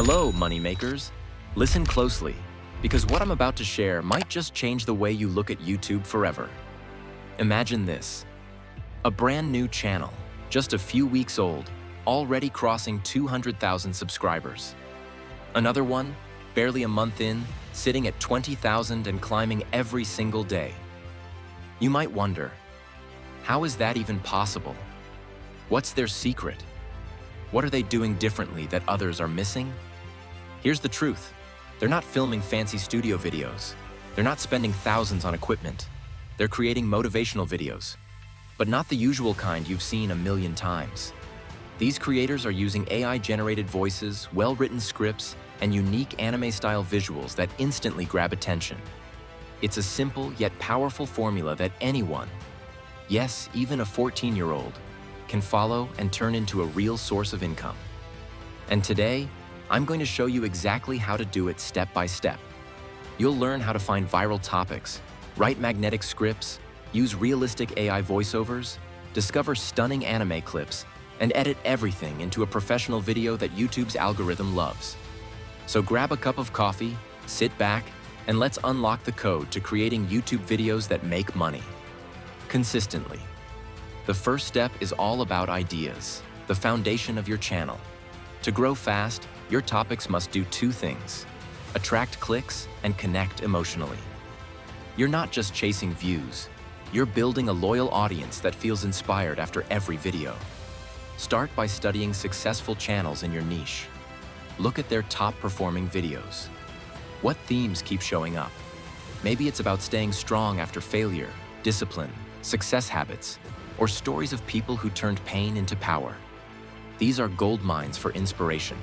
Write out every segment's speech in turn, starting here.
Hello, moneymakers. Listen closely, because what I'm about to share might just change the way you look at YouTube forever. Imagine this: a brand new channel, just a few weeks old, already crossing 200,000 subscribers. Another one, barely a month in, sitting at 20,000 and climbing every single day. You might wonder, how is that even possible? What's their secret? What are they doing differently that others are missing? Here's the truth. They're not filming fancy studio videos. They're not spending thousands on equipment. They're creating motivational videos, but not the usual kind you've seen a million times. These creators are using AI-generated voices, well-written scripts, and unique anime-style visuals that instantly grab attention. It's a simple yet powerful formula that anyone, yes, even a 14-year-old, can follow and turn into a real source of income. And today, I'm going to show you exactly how to do it step by step. You'll learn how to find viral topics, write magnetic scripts, use realistic AI voiceovers, discover stunning anime clips, and edit everything into a professional video that YouTube's algorithm loves. So grab a cup of coffee, sit back, and let's unlock the code to creating YouTube videos that make money consistently. The first step is all about ideas, the foundation of your channel. To grow fast, your topics must do two things: attract clicks and connect emotionally. You're not just chasing views, you're building a loyal audience that feels inspired after every video. Start by studying successful channels in your niche. Look at their top-performing videos. What themes keep showing up? Maybe it's about staying strong after failure, discipline, success habits, or stories of people who turned pain into power. These are gold mines for inspiration.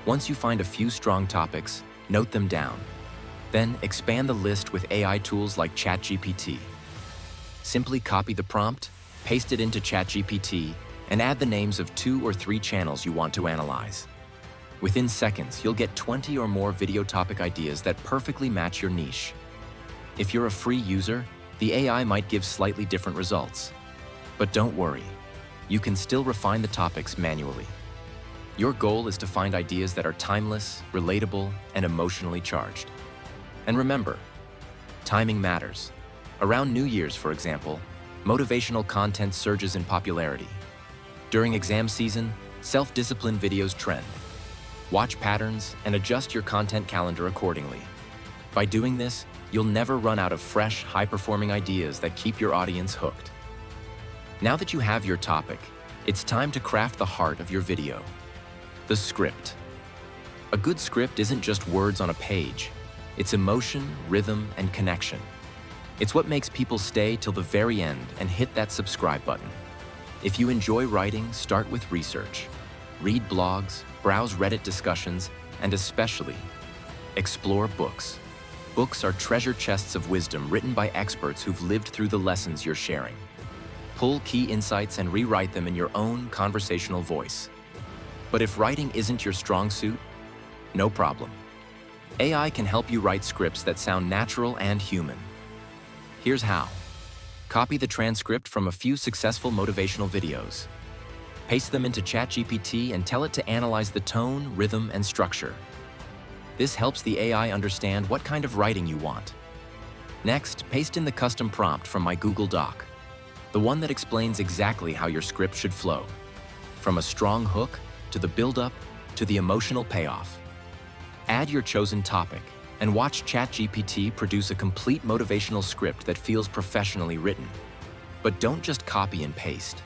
Once you find a few strong topics, note them down. Then expand the list with AI tools like ChatGPT. Simply copy the prompt, paste it into ChatGPT, and add the names of 2 or 3 channels you want to analyze. Within seconds, you'll get 20 or more video topic ideas that perfectly match your niche. If you're a free user, the AI might give slightly different results. But don't worry, you can still refine the topics manually. Your goal is to find ideas that are timeless, relatable, and emotionally charged. And remember, timing matters. Around New Year's, for example, motivational content surges in popularity. During exam season, self-discipline videos trend. Watch patterns and adjust your content calendar accordingly. By doing this, you'll never run out of fresh, high-performing ideas that keep your audience hooked. Now that you have your topic, it's time to craft the heart of your video: the script. A good script isn't just words on a page. It's emotion, rhythm, and connection. It's what makes people stay till the very end and hit that subscribe button. If you enjoy writing, start with research. Read blogs, browse Reddit discussions, and especially, explore books. Books are treasure chests of wisdom written by experts who've lived through the lessons you're sharing. Pull key insights and rewrite them in your own conversational voice. But if writing isn't your strong suit, no problem. AI can help you write scripts that sound natural and human. Here's how. Copy the transcript from a few successful motivational videos. Paste them into ChatGPT and tell it to analyze the tone, rhythm, and structure. This helps the AI understand what kind of writing you want. Next, paste in the custom prompt from my Google Doc, the one that explains exactly how your script should flow, from a strong hook to the build-up to the emotional payoff. Add your chosen topic and watch ChatGPT produce a complete motivational script that feels professionally written. But don't just copy and paste.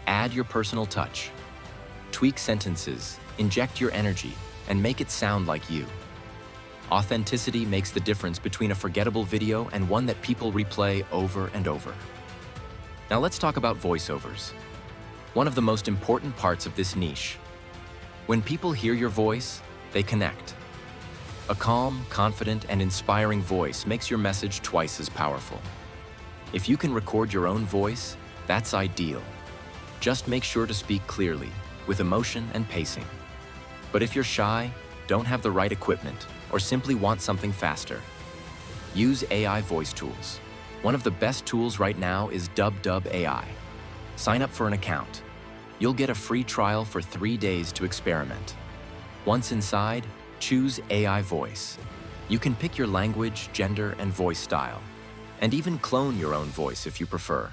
Add your personal touch. Tweak sentences, inject your energy, and make it sound like you. Authenticity makes the difference between a forgettable video and one that people replay over and over. Now let's talk about voiceovers, one of the most important parts of this niche. When people hear your voice, they connect. A calm, confident, and inspiring voice makes your message twice as powerful. If you can record your own voice, that's ideal. Just make sure to speak clearly, with emotion and pacing. But if you're shy, don't have the right equipment, or simply want something faster, use AI voice tools. One of the best tools right now is Dub AI. Sign up for an account. You'll get a free trial for 3 days to experiment. Once inside, choose AI voice. You can pick your language, gender, and voice style, and even clone your own voice if you prefer.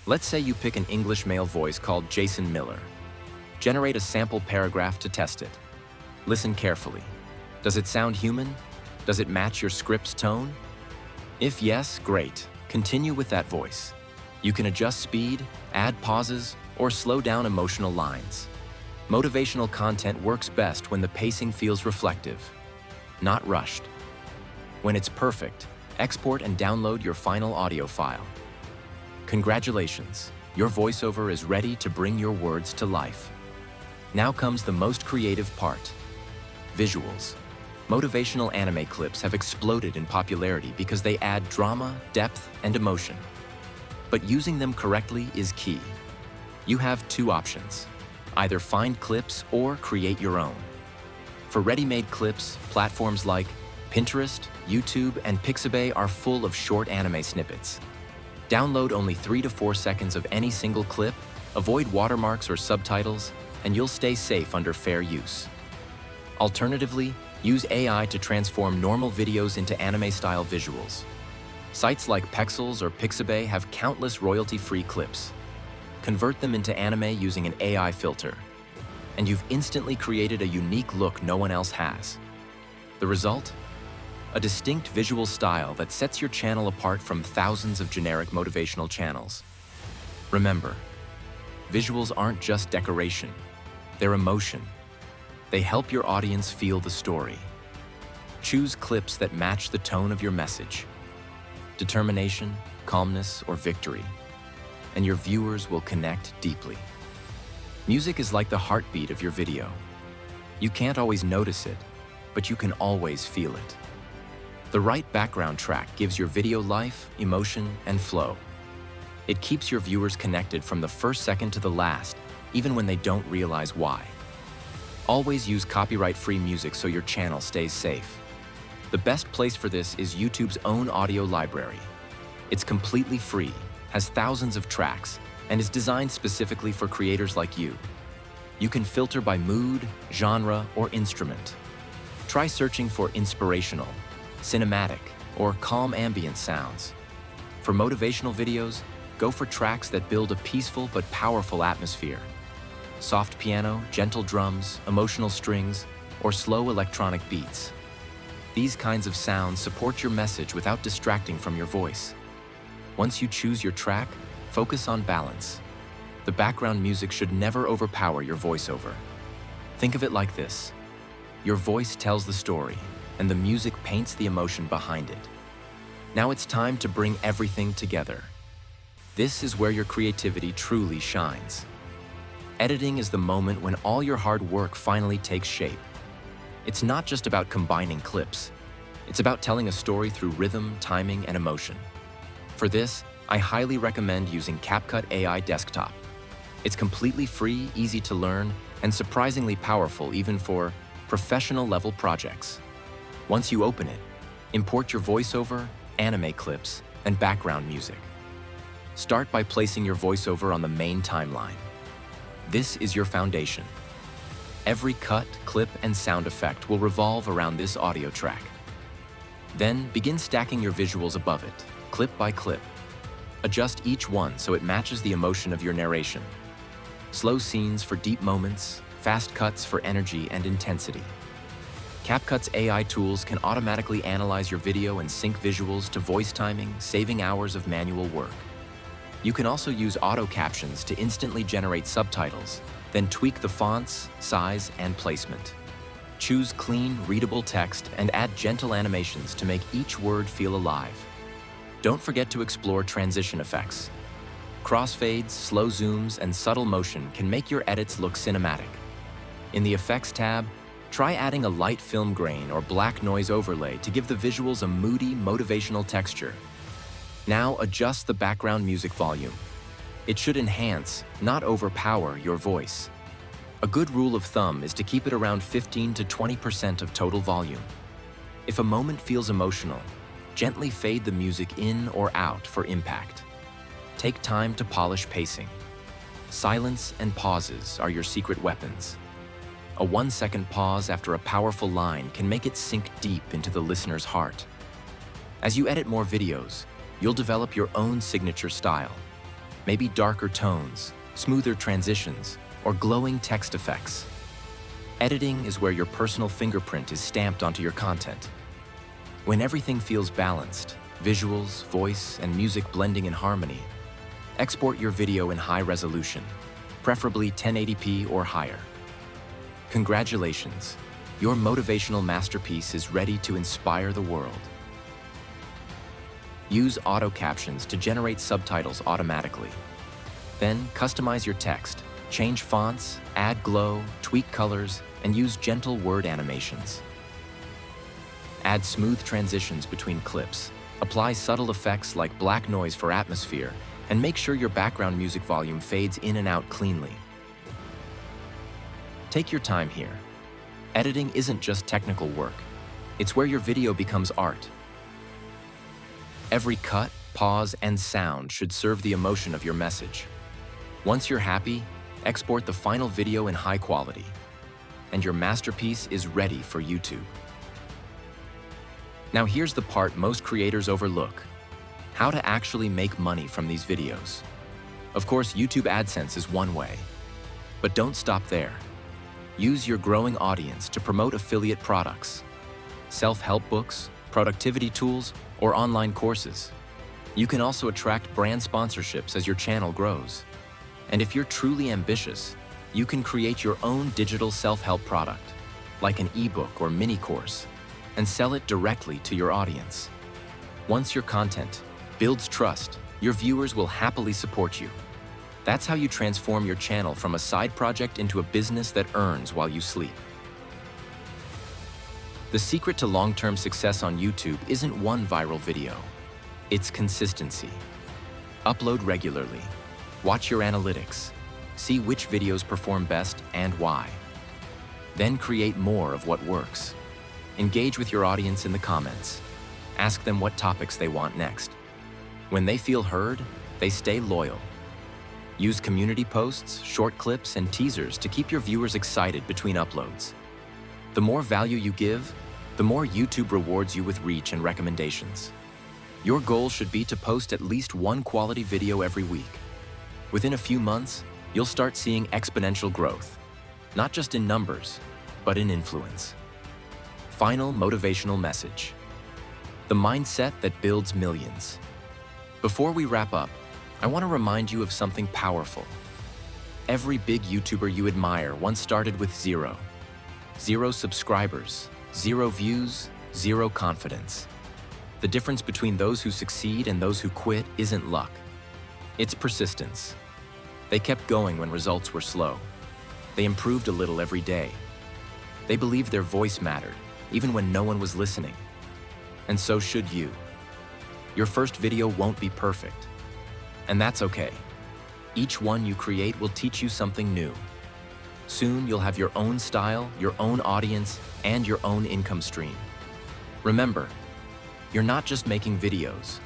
Let's say you pick an English male voice called Jason Miller. Generate a sample paragraph to test it. Listen carefully. Does it sound human? Does it match your script's tone? If yes, great. Continue with that voice. You can adjust speed, add pauses, or slow down emotional lines. Motivational content works best when the pacing feels reflective, not rushed. When it's perfect, export and download your final audio file. Congratulations, your voiceover is ready to bring your words to life. Now comes the most creative part: visuals. Motivational anime clips have exploded in popularity because they add drama, depth, and emotion. But using them correctly is key. You have two options: either find clips or create your own. For ready-made clips, platforms like Pinterest, YouTube, and Pixabay are full of short anime snippets. Download only 3 to 4 seconds of any single clip, avoid watermarks or subtitles, and you'll stay safe under fair use. Alternatively, use AI to transform normal videos into anime-style visuals. Sites like Pexels or Pixabay have countless royalty-free clips. Convert them into anime using an AI filter, and you've instantly created a unique look no one else has. The result? A distinct visual style that sets your channel apart from thousands of generic motivational channels. Remember, visuals aren't just decoration, they're emotion. They help your audience feel the story. Choose clips that match the tone of your message: determination, calmness, or victory, and your viewers will connect deeply. Music is like the heartbeat of your video. You can't always notice it, but you can always feel it. The right background track gives your video life, emotion, and flow. It keeps your viewers connected from the first second to the last, even when they don't realize why. Always use copyright-free music so your channel stays safe. The best place for this is YouTube's own audio library. It's completely free, has thousands of tracks, and is designed specifically for creators like you. You can filter by mood, genre, or instrument. Try searching for inspirational, cinematic, or calm ambient sounds. For motivational videos, go for tracks that build a peaceful but powerful atmosphere. Soft piano, gentle drums, emotional strings, or slow electronic beats. These kinds of sounds support your message without distracting from your voice. Once you choose your track, focus on balance. The background music should never overpower your voiceover. Think of it like this: your voice tells the story, and the music paints the emotion behind it. Now it's time to bring everything together. This is where your creativity truly shines. Editing is the moment when all your hard work finally takes shape. It's not just about combining clips. It's about telling a story through rhythm, timing, and emotion. For this, I highly recommend using CapCut AI Desktop. It's completely free, easy to learn, and surprisingly powerful even for professional-level projects. Once you open it, import your voiceover, anime clips, and background music. Start by placing your voiceover on the main timeline. This is your foundation. Every cut, clip, and sound effect will revolve around this audio track. Then begin stacking your visuals above it, clip by clip. Adjust each one so it matches the emotion of your narration. Slow scenes for deep moments, fast cuts for energy and intensity. CapCut's AI tools can automatically analyze your video and sync visuals to voice timing, saving hours of manual work. You can also use auto captions to instantly generate subtitles, then tweak the fonts, size, and placement. Choose clean, readable text and add gentle animations to make each word feel alive. Don't forget to explore transition effects. Crossfades, slow zooms, and subtle motion can make your edits look cinematic. In the Effects tab, try adding a light film grain or black noise overlay to give the visuals a moody, motivational texture. Now adjust the background music volume. It should enhance, not overpower, your voice. A good rule of thumb is to keep it around 15 to 20% of total volume. If a moment feels emotional, gently fade the music in or out for impact. Take time to polish pacing. Silence and pauses are your secret weapons. A 1-second pause after a powerful line can make it sink deep into the listener's heart. As you edit more videos, you'll develop your own signature style. Maybe darker tones, smoother transitions, or glowing text effects. Editing is where your personal fingerprint is stamped onto your content. When everything feels balanced, visuals, voice, and music blending in harmony, export your video in high resolution, preferably 1080p or higher. Congratulations, your motivational masterpiece is ready to inspire the world. Use auto captions to generate subtitles automatically. Then customize your text, change fonts, add glow, tweak colors, and use gentle word animations. Add smooth transitions between clips, apply subtle effects like black noise for atmosphere, and make sure your background music volume fades in and out cleanly. Take your time here. Editing isn't just technical work. It's where your video becomes art. Every cut, pause, and sound should serve the emotion of your message. Once you're happy, export the final video in high quality, and your masterpiece is ready for YouTube. Now here's the part most creators overlook: how to actually make money from these videos. Of course, YouTube AdSense is one way, but don't stop there. Use your growing audience to promote affiliate products, self-help books, productivity tools, or online courses. You can also attract brand sponsorships as your channel grows. And if you're truly ambitious, you can create your own digital self-help product, like an ebook or mini course, and sell it directly to your audience. Once your content builds trust, your viewers will happily support you. That's how you transform your channel from a side project into a business that earns while you sleep. The secret to long-term success on YouTube isn't one viral video. It's consistency. Upload regularly. Watch your analytics. See which videos perform best and why. Then create more of what works. Engage with your audience in the comments. Ask them what topics they want next. When they feel heard, they stay loyal. Use community posts, short clips, and teasers to keep your viewers excited between uploads. The more value you give, the more YouTube rewards you with reach and recommendations. Your goal should be to post at least one quality video every week. Within a few months, you'll start seeing exponential growth, not just in numbers, but in influence. Final motivational message: the mindset that builds millions. Before we wrap up, I want to remind you of something powerful. Every big YouTuber you admire once started with zero. 0 subscribers, 0 views, 0 confidence. The difference between those who succeed and those who quit isn't luck. It's persistence. They kept going when results were slow. They improved a little every day. They believed their voice mattered, even when no one was listening. And so should you. Your first video won't be perfect. And that's okay. Each one you create will teach you something new. Soon you'll have your own style, your own audience, and your own income stream. Remember, you're not just making videos.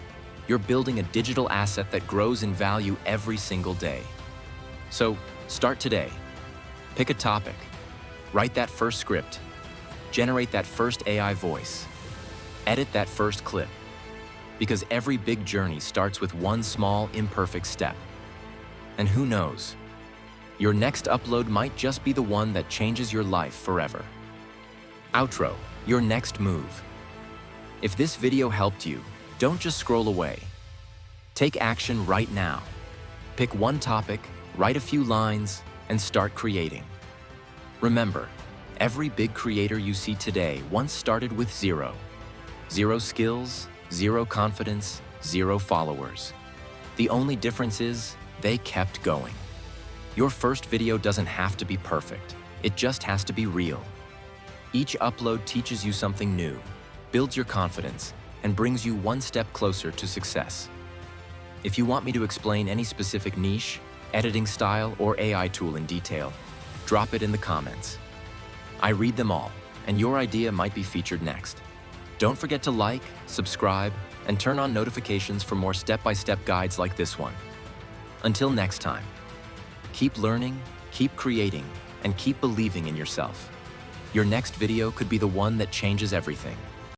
You're building a digital asset that grows in value every single day. So start today. Pick a topic. Write that first script. Generate that first AI voice. Edit that first clip. Because every big journey starts with one small, imperfect step. And who knows? Your next upload might just be the one that changes your life forever. Outro, your next move. If this video helped you, don't just scroll away. Take action right now. Pick one topic, write a few lines, and start creating. Remember, every big creator you see today once started with zero. 0 skills, 0 confidence, 0 followers. The only difference is they kept going. Your first video doesn't have to be perfect. It just has to be real. Each upload teaches you something new, builds your confidence, and brings you one step closer to success. If you want me to explain any specific niche, editing style, or AI tool in detail, drop it in the comments. I read them all, and your idea might be featured next. Don't forget to like, subscribe, and turn on notifications for more step-by-step guides like this one. Until next time, keep learning, keep creating, and keep believing in yourself. Your next video could be the one that changes everything.